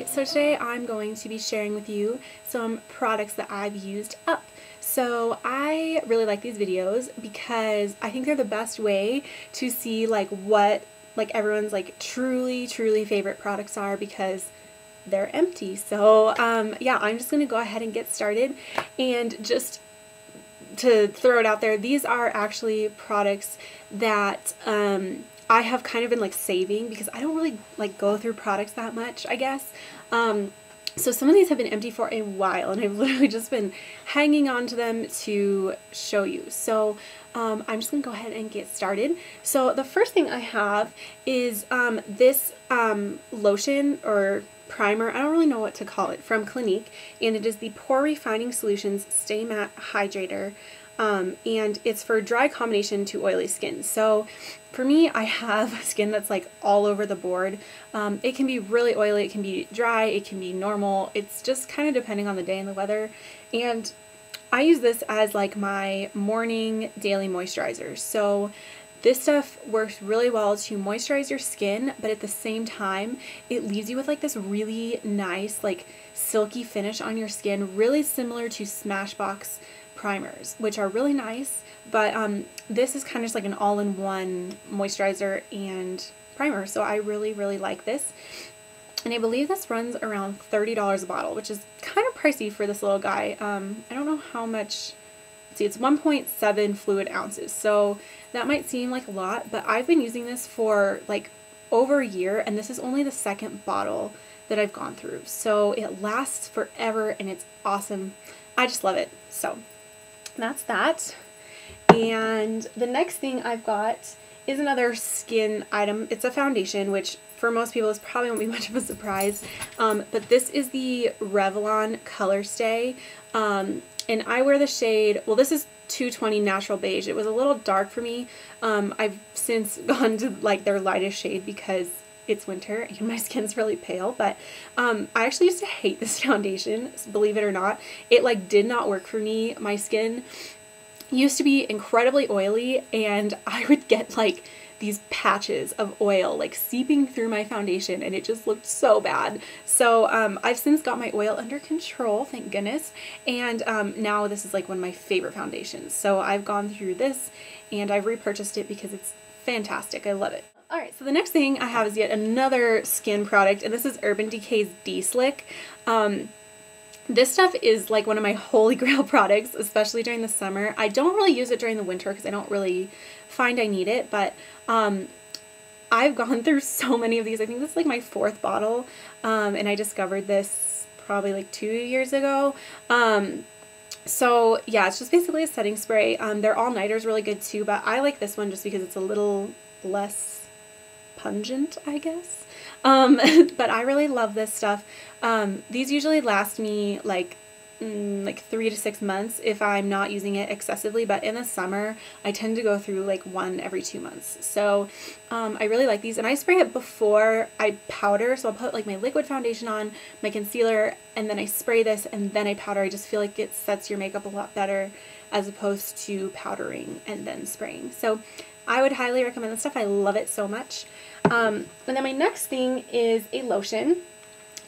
everybody. So today I'm going to be sharing with you some products that I've used up. So I really like these videos because I think they're the best way to see what everyone's truly favorite products are, because they're empty. So yeah, I'm just gonna go ahead and get started. And just to throw it out there, these are actually products that I have kind of been saving because I don't really go through products that much, I guess. So some of these have been empty for a while and I've literally just been hanging on to them to show you. So I'm just gonna go ahead and get started. So the first thing I have is this lotion or primer, I don't really know what to call it, from Clinique, and it is the Pore Refining Solutions Stay Matte Hydrator, and it's for dry combination to oily skin. So for me, I have skin that's all over the board. It can be really oily, it can be dry, it can be normal. It's just kind of depending on the day and the weather. And I use this as my morning daily moisturizer. So this stuff works really well to moisturize your skin, but at the same time, it leaves you with this really nice, silky finish on your skin, really similar to Smashbox primers, which are really nice. But this is kind of just an all-in-one moisturizer and primer, so I really like this. And I believe this runs around $30 a bottle, which is kind of pricey for this little guy. I don't know how much. See, it's 1.7 fluid ounces, so that might seem like a lot, but I've been using this for over a year, and this is only the second bottle that I've gone through. So it lasts forever and it's awesome. I just love it. So that's that. And the next thing I've got is another skin item. It's a foundation, which for most people this probably won't be much of a surprise, but this is the Revlon Color Stay. And I wear the shade, well, this is 220 Natural Beige. It was a little dark for me. I've since gone to their lightest shade because it's winter and my skin's really pale. But I actually used to hate this foundation, believe it or not. It did not work for me. My skin used to be incredibly oily, and I would get these patches of oil seeping through my foundation, and it just looked so bad. So I've since got my oil under control, thank goodness, and now this is one of my favorite foundations. So I've gone through this and I've repurchased it because it's fantastic. I love it. Alright, so the next thing I have is yet another skin product, and this is Urban Decay's D-Slick. This stuff is one of my holy grail products, especially during the summer. I don't really use it during the winter because I don't really find I need it, but I've gone through so many of these. I think this is my fourth bottle, and I discovered this probably 2 years ago. So yeah, it's just basically a setting spray. Their all-nighter's really good too, but I like this one just because it's a little less pungent, I guess. But I really love this stuff. These usually last me 3 to 6 months if I'm not using it excessively, but in the summer I tend to go through one every 2 months. So I really like these, and I spray it before I powder. So I'll put my liquid foundation on, my concealer, and then I spray this and then I powder. I just feel like it sets your makeup a lot better as opposed to powdering and then spraying. So I would highly recommend this stuff. I love it so much. And then my next thing is a lotion.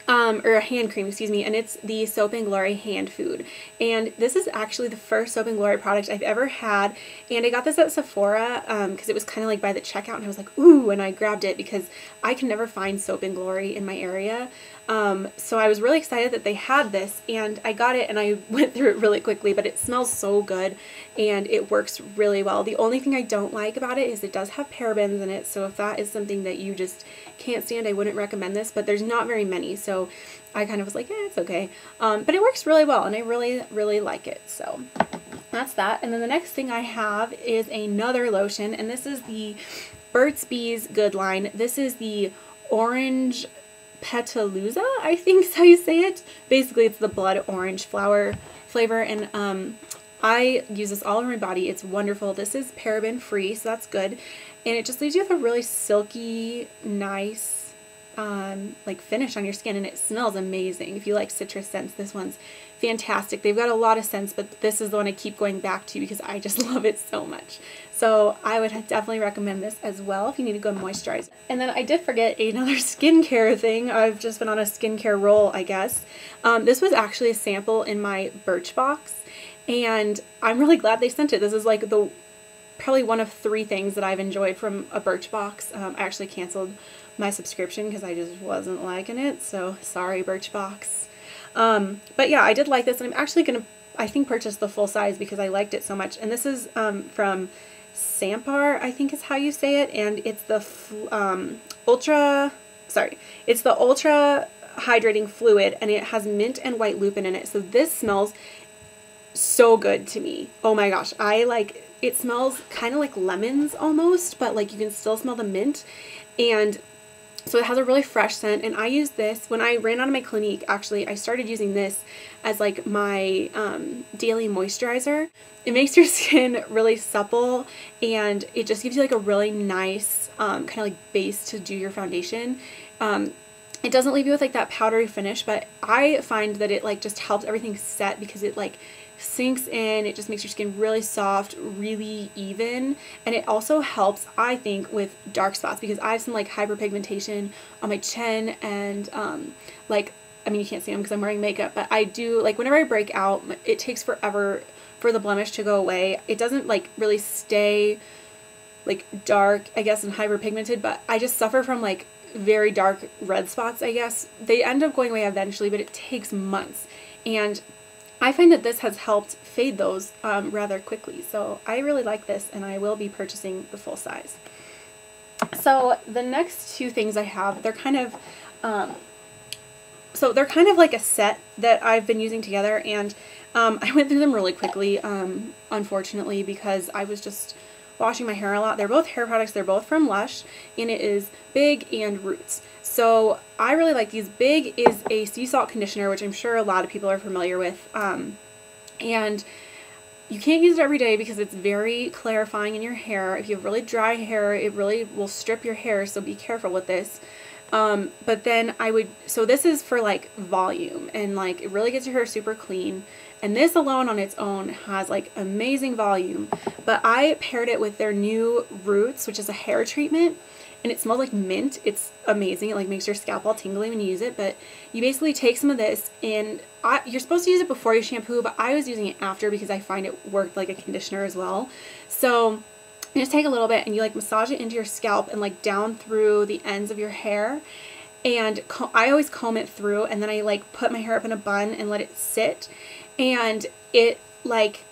Or a hand cream, excuse me, and it's the Soap & Glory Hand Food. And this is actually the first Soap & Glory product I've ever had, and I got this at Sephora because it was kind of by the checkout, and I was like, ooh, and I grabbed it because I can never find Soap & Glory in my area. So I was really excited that they had this, and I got it and I went through it really quickly, but it smells so good and it works really well. The only thing I don't like about it is it does have parabens in it, so if that is something that you just can't stand, I wouldn't recommend this, but there's not very many, so I kind of was like, eh, it's okay. But it works really well and I really like it. So that's that. And then the next thing I have is another lotion, and this is the Burts Bees Good Line. This is the Orange Petalusa, I think is how you say it. Basically, it's the blood orange flower flavor, and I use this all over my body. It's wonderful. This is paraben free, so that's good, and it just leaves you with a really silky, nice like finish on your skin, and it smells amazing. If you like citrus scents, this one's fantastic. They've got a lot of scents, but this is the one I keep going back to because I just love it so much. So I would definitely recommend this as well if you need a good moisturizer. And then I did forget another skincare thing. I've just been on a skincare roll, I guess. This was actually a sample in my Birchbox, and I'm really glad they sent it. This is like probably one of 3 things that I've enjoyed from a Birchbox. I actually canceled my subscription because I just wasn't liking it, so sorry Birchbox. But yeah, I did like this, and I'm actually going to, I think, purchase the full size because I liked it so much. And this is from Sanpower, I think is how you say it, and it's the it's the Ultra Hydrating Fluid, and it has mint and white lupin in it. So this smells so good to me. Oh my gosh, it smells kind of like lemons almost, but like you can still smell the mint, and so it has a really fresh scent. And I used this when I ran out of my Clinique. Actually, I started using this as like my daily moisturizer. It makes your skin really supple, and it just gives you like a really nice kind of like base to do your foundation. It doesn't leave you with like that powdery finish, but I find that it like just helps everything set because it like sinks in. It just makes your skin really soft, really even, and it also helps, I think, with dark spots because I have some like hyperpigmentation on my chin, and like, I mean, you can't see them because I'm wearing makeup, but I do, like, whenever I break out, it takes forever for the blemish to go away. It doesn't like really stay like dark, I guess, and hyperpigmented, but I just suffer from like very dark red spots, I guess. They end up going away eventually, but it takes months, and I find that this has helped fade those rather quickly. So I really like this, and I will be purchasing the full size. So the next 2 things I have, they're kind of like a set that I've been using together, and I went through them really quickly, unfortunately, because I was just washing my hair a lot. They're both hair products. They're both from Lush, and it is Big and Roots. So I really like these. Big is a sea salt conditioner, which I'm sure a lot of people are familiar with, and you can't use it every day because it's very clarifying in your hair. If you have really dry hair, it really will strip your hair, so be careful with this. But then so this is for like volume, and like it really gets your hair super clean. And this alone on its own has like amazing volume, but I paired it with their new Roots, which is a hair treatment, and it smells like mint. It's amazing. It like makes your scalp all tingly when you use it, but you basically take some of this, and you're supposed to use it before you shampoo, but I was using it after because I find it worked like a conditioner as well. So you just take a little bit and you like massage it into your scalp and like down through the ends of your hair, and I always comb it through, and then I like put my hair up in a bun and let it sit. And it like,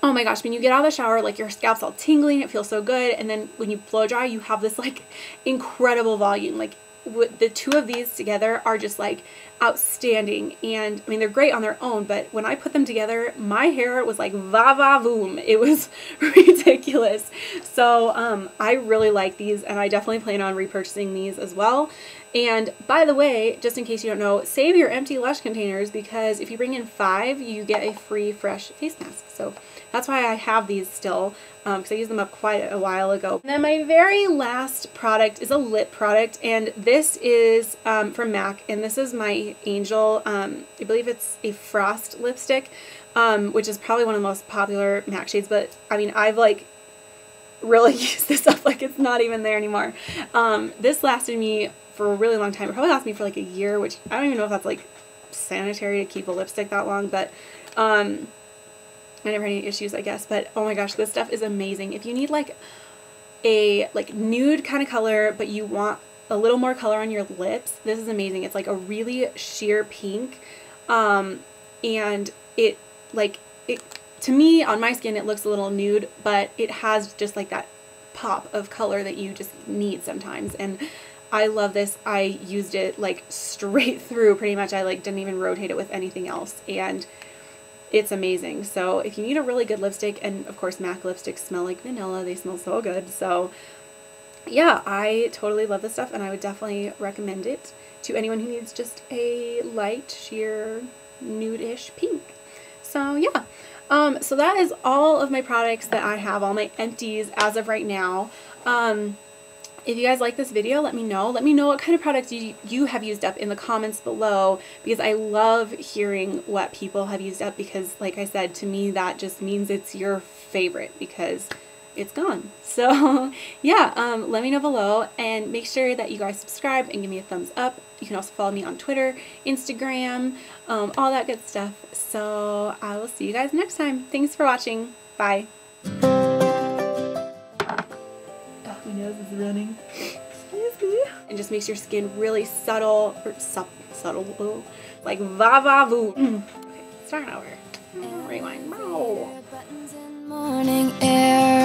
oh my gosh, when you get out of the shower, like your scalp's all tingly and it feels so good, and then when you blow dry, you have this like incredible volume. Like the 2 of these together are just like outstanding, and I mean, they're great on their own, but when I put them together, my hair was like va va voom. It was ridiculous. So I really like these, and I definitely plan on repurchasing these as well. And by the way, just in case you don't know, save your empty Lush containers, because if you bring in 5, you get a free fresh face mask. So that's why I have these still, because I used them up quite a while ago. And then my very last product is a lip product, and this is from MAC, and this is my Angel, I believe it's a Frost lipstick, which is probably one of the most popular MAC shades, but I mean, I've like really used this up like it's not even there anymore. This lasted me for a really long time. It probably lasted me for like a year, which I don't even know if that's like sanitary to keep a lipstick that long, but I never had any issues, I guess. But oh my gosh, this stuff is amazing. If you need like a nude kind of color, but you want a little more color on your lips, this is amazing. It's like a really sheer pink, and it to me, on my skin, it looks a little nude, but it has just like that pop of color that you just need sometimes, and I love this. I used it like straight through pretty much. I like didn't even rotate it with anything else, and it's amazing. So if you need a really good lipstick, and of course MAC lipsticks smell like vanilla, they smell so good. So yeah, I totally love this stuff, and I would definitely recommend it to anyone who needs just a light, sheer, nude-ish pink. So yeah, so that is all of my products that I have, all my empties as of right now. if you guys like this video, let me know. Let me know what kind of products you have used up in the comments below, because I love hearing what people have used up, because like I said, to me that just means it's your favorite because it's gone. So yeah, let me know below, and make sure that you guys subscribe and give me a thumbs up. You can also follow me on Twitter, Instagram, all that good stuff. So I will see you guys next time. Thanks for watching. Bye. My nose is running. Excuse me. And just makes your skin really subtle, or subtle, like va-va-voo. Okay, start over. Rewind. Morning air.